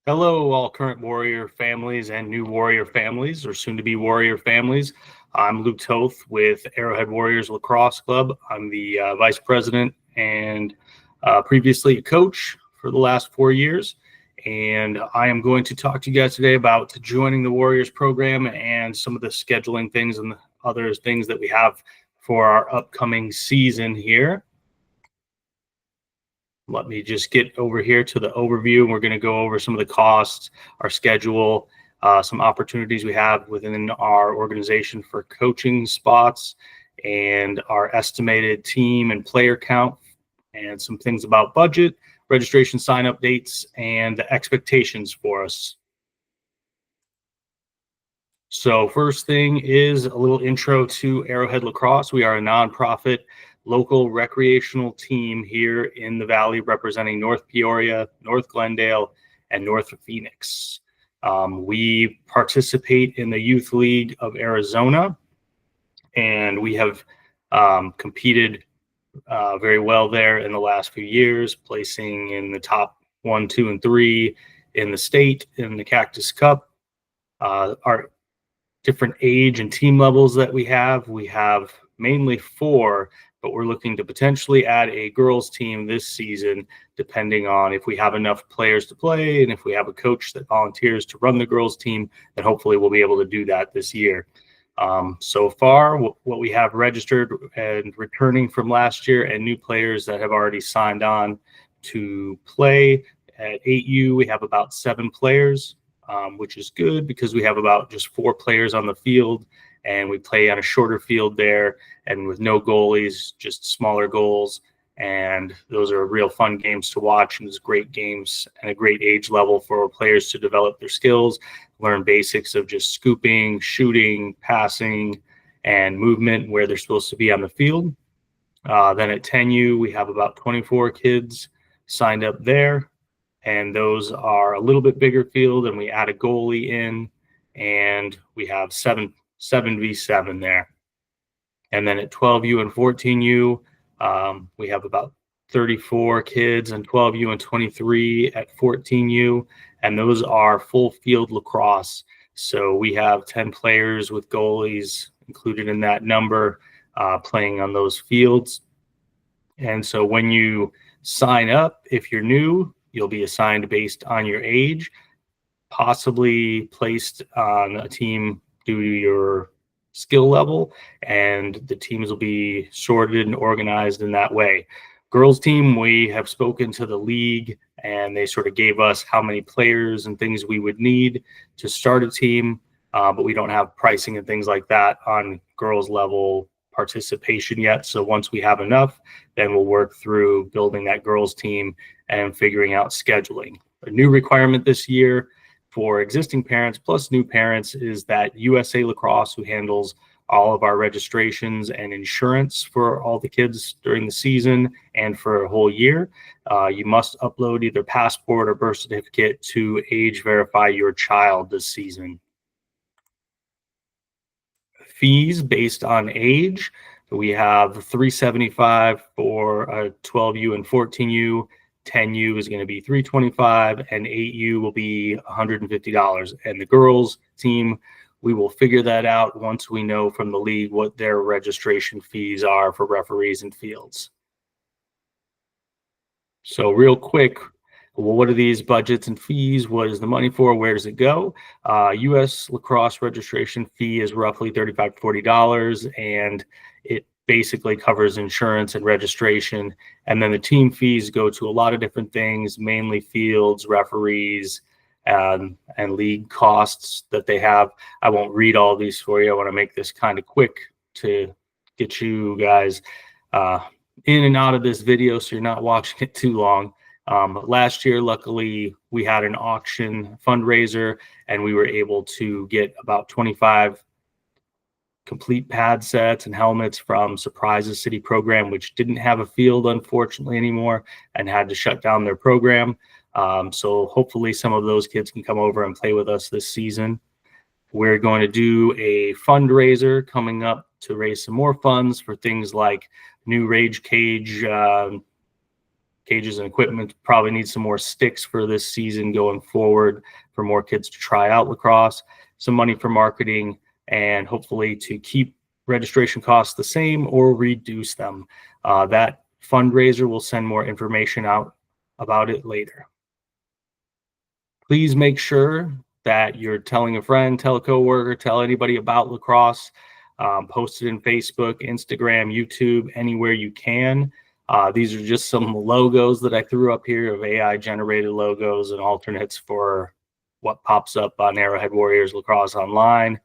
Hello, all current Warrior families and new Warrior families, or soon to be Warrior families. I'm Luke Toth with Arrowhead Warriors Lacrosse Club. I'm the vice president and previously a coach for the last 4 years. And I am going to talk to you guys today about joining the Warriors program and some of the scheduling things and other things that we have for our upcoming season here. Let me just get over here to the overview. We're going to go over some of the costs, our schedule, some opportunities we have within our organization for coaching spots, and our estimated team and player count, and some things about budget, registration sign-up dates, and the expectations for us. So first thing is a little intro to Arrowhead Lacrosse. We are a nonprofit local recreational team here in the Valley representing North Peoria, North Glendale, and North Phoenix. We participate in the Youth League of Arizona, and we have competed very well there in the last few years, placing in the top 1, 2, and 3 in the state in the Cactus Cup. Our different age and team levels that we have mainly 4, but we're looking to potentially add a girls team this season, depending on if we have enough players to play and if we have a coach that volunteers to run the girls team, then hopefully we'll be able to do that this year. So far, what we have registered and returning from last year and new players that have already signed on to play at 8U, we have about 7 players. Which is good because we have about just 4 players on the field, and we play on a shorter field there and with no goalies, just smaller goals. And those are real fun games to watch, and it's great games and a great age level for players to develop their skills, learn basics of just scooping, shooting, passing, and movement where they're supposed to be on the field. Then at 10U, we have about 24 kids signed up there. And those are a little bit bigger field, and we add a goalie in, and we have 7v7 there. And then at 12U and 14U, we have about 34 kids, and 12U and 23 at 14U, and those are full field lacrosse. So we have 10 players with goalies included in that number playing on those fields. And so when you sign up, if you're new, you'll be assigned based on your age, possibly placed on a team due to your skill level, and the teams will be sorted and organized in that way. Girls team, we have spoken to the league, and they sort of gave us how many players and things we would need to start a team, but we don't have pricing and things like that on girls level participation yet. So once we have enough, then we'll work through building that girls team and figuring out scheduling. A new requirement this year for existing parents plus new parents is that USA Lacrosse, who handles all of our registrations and insurance for all the kids during the season and for a whole year, you must upload either passport or birth certificate to age verify your child this season. Fees based on age, we have $375 for a 12U and 14U. 10U is going to be $325, and 8U will be $150. And the girls team, we will figure that out once we know from the league what their registration fees are for referees and fields. So real quick, well, what are these budgets and fees? What is the money for? Where does it go? U.S. lacrosse registration fee is roughly $35 to $40, and it basically covers insurance and registration. And then the team fees go to a lot of different things, mainly fields, referees, and league costs that they have. I won't read all these for you. I want to make this kind of quick to get you guys in and out of this video so you're not watching it too long. Last year, luckily, we had an auction fundraiser, and we were able to get about 25 complete pad sets and helmets from Surprises City program, which didn't have a field, unfortunately, anymore and had to shut down their program. So hopefully some of those kids can come over and play with us this season. We're going to do a fundraiser coming up to raise some more funds for things like new Rage Cage cages and equipment. Probably need some more sticks for this season going forward for more kids to try out lacrosse, some money for marketing, and hopefully to keep registration costs the same or reduce them. That fundraiser will send more information out about it later. Please make sure that you're telling a friend, tell a coworker, tell anybody about lacrosse. Post it in Facebook, Instagram, YouTube, anywhere you can. These are just some logos that I threw up here of AI generated logos and alternates for what pops up on Arrowhead Warriors Lacrosse Online.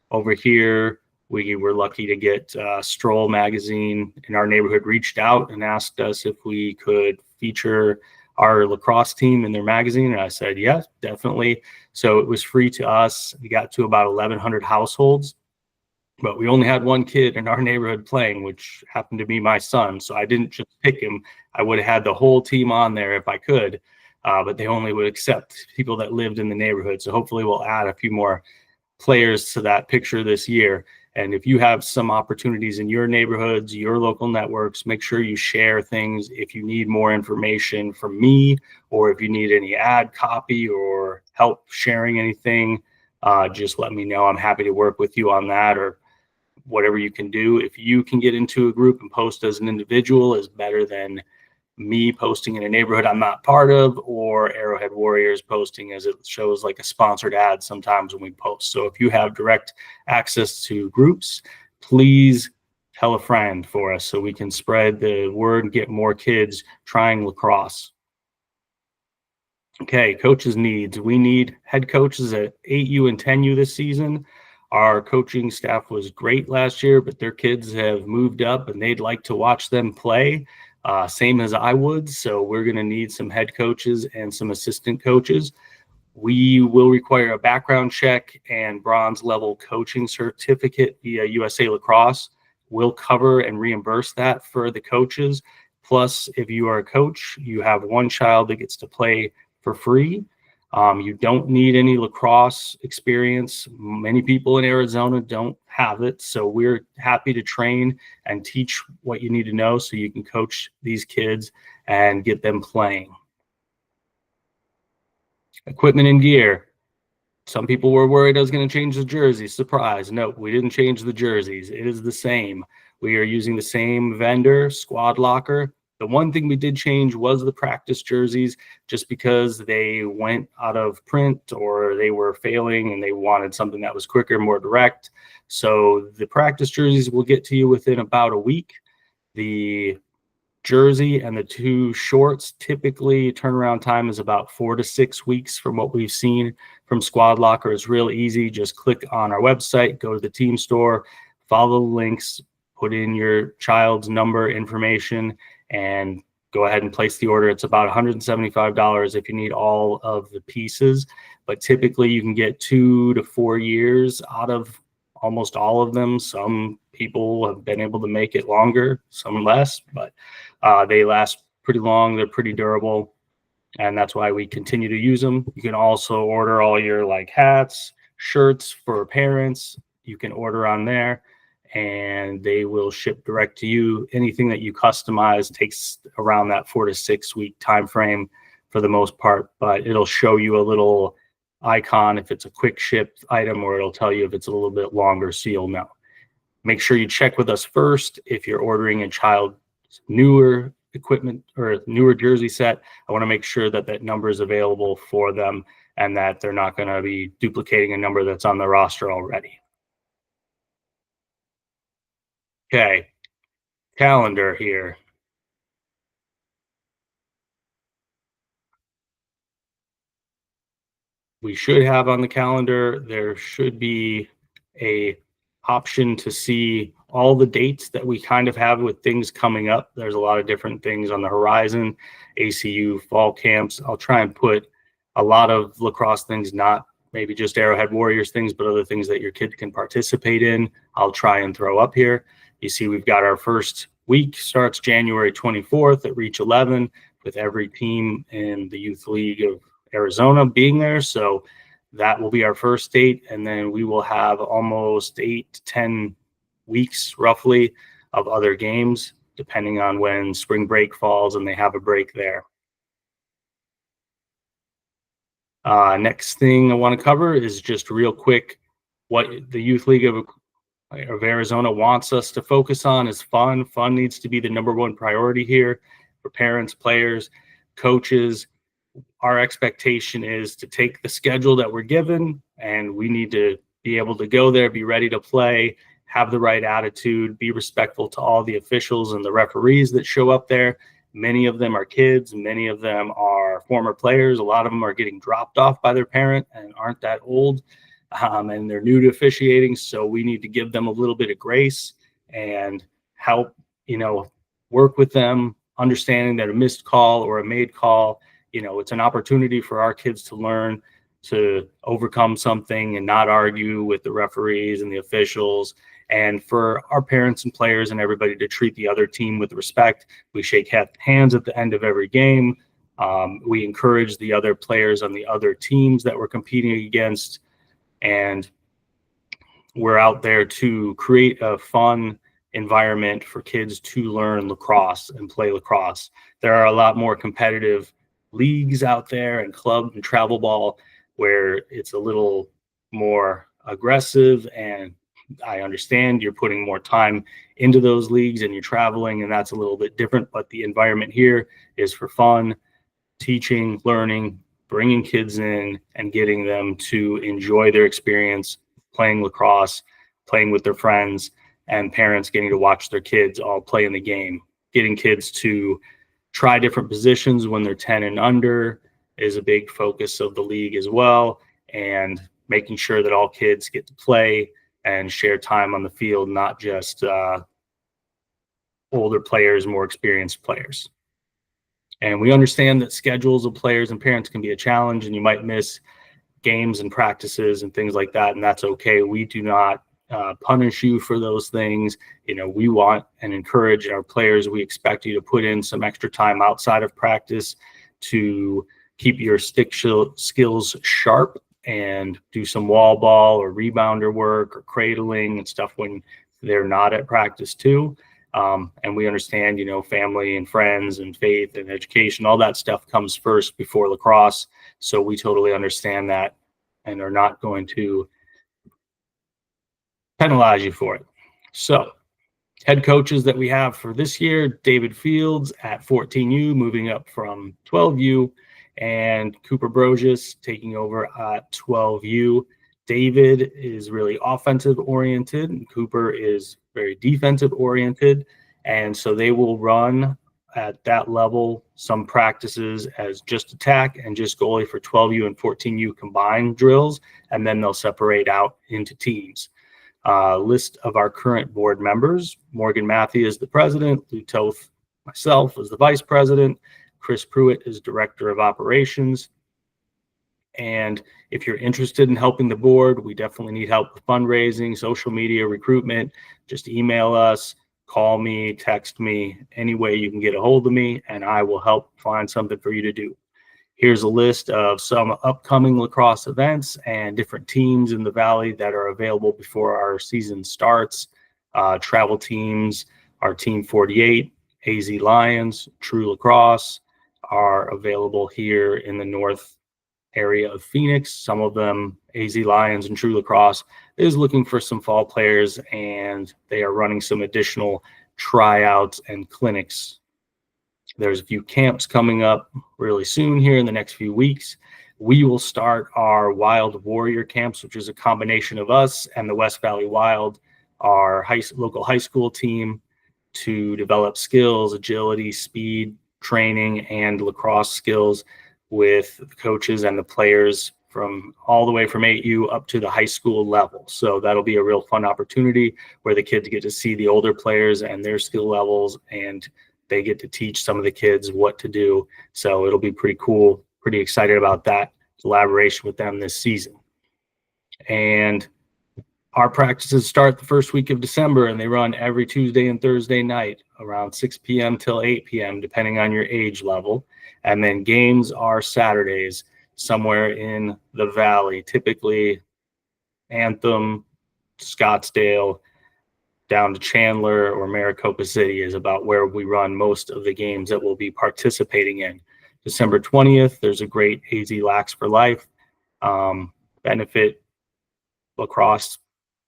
Over here, we were lucky to get Stroll magazine in our neighborhood reached out and asked us if we could feature our lacrosse team in their magazine. And I said, yes, definitely. So it was free to us. We got to about 1,100 households, but we only had one kid in our neighborhood playing, which happened to be my son. So I didn't just pick him. I would have had the whole team on there if I could, but they only would accept people that lived in the neighborhood. So hopefully we'll add a few more players to that picture this year. And if you have some opportunities in your neighborhoods, your local networks, make sure you share things. If you need more information from me, or if you need any ad copy or help sharing anything, just let me know. I'm happy to work with you on that, or whatever you can do. If you can get into a group and post as an individual is better than me posting in a neighborhood I'm not part of, or Arrowhead Warriors posting, as it shows like a sponsored ad sometimes when we post. So if you have direct access to groups, please tell a friend for us so we can spread the word and get more kids trying lacrosse. Okay, coaches needs. We need head coaches at 8U and 10U this season. Our coaching staff was great last year, but their kids have moved up and they'd like to watch them play. Same as I would. So we're going to need some head coaches and some assistant coaches. We will require a background check and bronze level coaching certificate via USA Lacrosse. We'll cover and reimburse that for the coaches. Plus, if you are a coach, you have one child that gets to play for free. You don't need any lacrosse experience. Many people in Arizona don't have it. So we're happy to train and teach what you need to know so you can coach these kids and get them playing. Equipment and gear. Some people were worried I was going to change the jerseys. Surprise. No, we didn't change the jerseys. It is the same. We are using the same vendor, Squad Locker. The one thing we did change was the practice jerseys, just because they went out of print or they were failing and they wanted something that was quicker, more direct. So the practice jerseys will get to you within about a week. The jersey and the two shorts, typically turnaround time is about 4 to 6 weeks from what we've seen from Squad Locker. It's real easy. Just click on our website, go to the team store, follow the links, put in your child's number information, and go ahead and place the order. It's about $175 if you need all of the pieces, but typically you can get 2 to 4 years out of almost all of them. Some people have been able to make it longer, some less, but they last pretty long. They're pretty durable, and that's why we continue to use them. You can also order all your like hats, shirts for parents. You can order on there, and they will ship direct to you. Anything that you customize takes around that 4 to 6 week time frame for the most part, but it'll show you a little icon if it's a quick ship item, or it'll tell you if it's a little bit longer, so you'll know. Make sure you check with us first if you're ordering a child's newer equipment or a newer jersey set. I want to make sure that that number is available for them and that they're not going to be duplicating a number that's on the roster already. Okay, calendar here. We should have on the calendar, there should be a option to see all the dates that we kind of have with things coming up. There's a lot of different things on the horizon, ACU, fall camps. I'll try and put a lot of lacrosse things, not maybe just Arrowhead Warriors things, but other things that your kid can participate in. I'll try and throw up here. You see, we've got our first week starts January 24th at Reach 11 with every team in the Youth League of Arizona being there. So that will be our first date. And then we will have almost 8 to 10 weeks roughly of other games. depending on when spring break falls and they have a break there. Next thing I want to cover is just real quick what the Youth League of Arizona wants us to focus on is fun. Fun needs to be the number one priority here for parents, players, coaches. Our expectation is to take the schedule that we're given, and we need to be able to go there, be ready to play, have the right attitude, be respectful to all the officials and the referees that show up there. Many of them are kids. Many of them are former players. A lot of them are getting dropped off by their parent and aren't that old. And they're new to officiating, so we need to give them a little bit of grace and help, work with them, understanding that a missed call or a made call, it's an opportunity for our kids to learn to overcome something and not argue with the referees and the officials, and for our parents and players and everybody to treat the other team with respect. We shake hands at the end of every game. We encourage the other players on the other teams that we're competing against, and we're out there to create a fun environment for kids to learn lacrosse and play lacrosse. There are a lot more competitive leagues out there and club and travel ball where it's a little more aggressive, and I understand you're putting more time into those leagues and you're traveling, and that's a little bit different, but the environment here is for fun, teaching, learning, bringing kids in and getting them to enjoy their experience playing lacrosse, playing with their friends, and parents getting to watch their kids all play in the game. Getting kids to try different positions when they're 10 and under is a big focus of the league as well, and making sure that all kids get to play and share time on the field, not just older players, more experienced players. And we understand that schedules of players and parents can be a challenge, and you might miss games and practices and things like that, and that's okay. We do not punish you for those things. We want and encourage our players. We expect you to put in some extra time outside of practice to keep your stick skills sharp and do some wall ball or rebounder work or cradling and stuff when they're not at practice too. And we understand, family and friends and faith and education, all that stuff comes first before lacrosse. So we totally understand that and are not going to penalize you for it. So head coaches that we have for this year, David Fields at 14U, moving up from 12U, and Cooper Brogius taking over at 12U. David is really offensive oriented, and Cooper is very defensive oriented. And so they will run at that level some practices as just attack and just goalie for 12U and 14U combined drills, and then they'll separate out into teams. List of our current board members: Morgan Matthew is the president, Lou Toth, myself, is the vice president, Chris Pruitt is director of operations. And if you're interested in helping the board, we definitely need help with fundraising, social media, recruitment. Just email us, call me, text me, any way you can get a hold of me, and I will help find something for you to do. Here's a list of some upcoming lacrosse events and different teams in the Valley that are available before our season starts. Travel teams, our Team 48, AZ Lions, True Lacrosse are available here in the north area of Phoenix. Some of them, AZ Lions and True Lacrosse, is looking for some fall players, and they are running some additional tryouts and clinics. There's a few camps coming up really soon here in the next few weeks. We will start our Wild Warrior camps, which is a combination of us and the West Valley Wild, our local high school team, to develop skills, agility, speed, training, and lacrosse skills with the coaches and the players from all the way from 8U up to the high school level. So that'll be a real fun opportunity where the kids get to see the older players and their skill levels, and they get to teach some of the kids what to do. So it'll be pretty cool. Pretty excited about that collaboration with them this season. And our practices start the first week of December, and they run every Tuesday and Thursday night around 6 p.m. till 8 p.m., depending on your age level. And then games are Saturdays somewhere in the Valley, typically Anthem, Scottsdale, down to Chandler or Maricopa City is about where we run most of the games that we'll be participating in. December 20th, there's a great AZ Lax for Life benefit lacrosse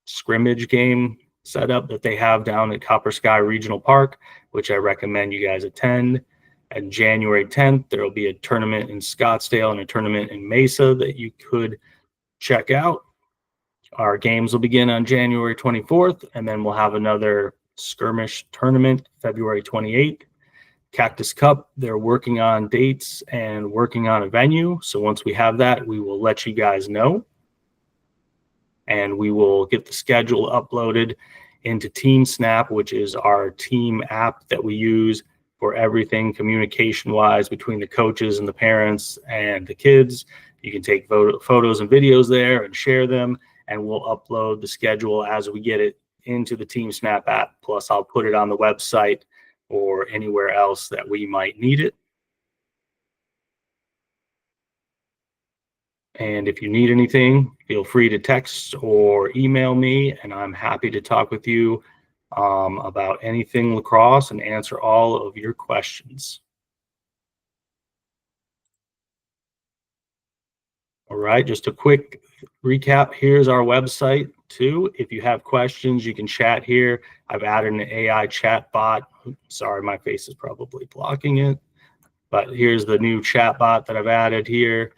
scrimmage game setup that they have down at Copper Sky Regional Park, which I recommend you guys attend. And January 10th, there will be a tournament in Scottsdale and a tournament in Mesa that you could check out. Our games will begin on January 24th, and then we'll have another skirmish tournament February 28th. Cactus Cup, they're working on dates and working on a venue. So once we have that, we will let you guys know. And we will get the schedule uploaded into Team Snap, which is our team app that we use for everything communication-wise between the coaches and the parents and the kids. You can take photos and videos there and share them, and we'll upload the schedule as we get it into the Team Snap app. Plus, I'll put it on the website or anywhere else that we might need it. And if you need anything, feel free to text or email me, and I'm happy to talk with you about anything lacrosse and answer all of your questions. All right, just a quick recap. Here's our website too. If you have questions, you can chat here. I've added an AI chat bot. Sorry, my face is probably blocking it. But here's the new chat bot that I've added here.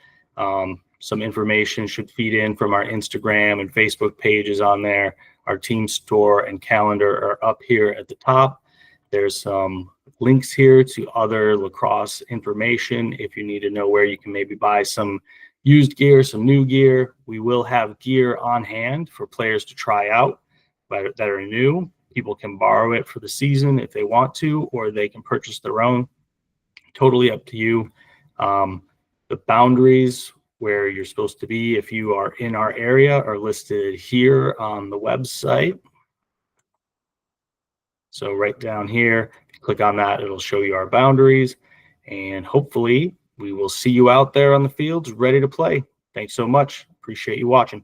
Some information should feed in from our Instagram and Facebook pages on there. Our team store and calendar are up here at the top. There's some links here to other lacrosse information if you need to know where you can maybe buy some used gear, some new gear. We will have gear on hand for players to try out that are new. People can borrow it for the season if they want to, or they can purchase their own. Totally up to you. The boundaries where you're supposed to be if you are in our area are listed here on the website. So right down here, click on that, it'll show you our boundaries, and hopefully we will see you out there on the fields ready to play. Thanks so much. Appreciate you watching.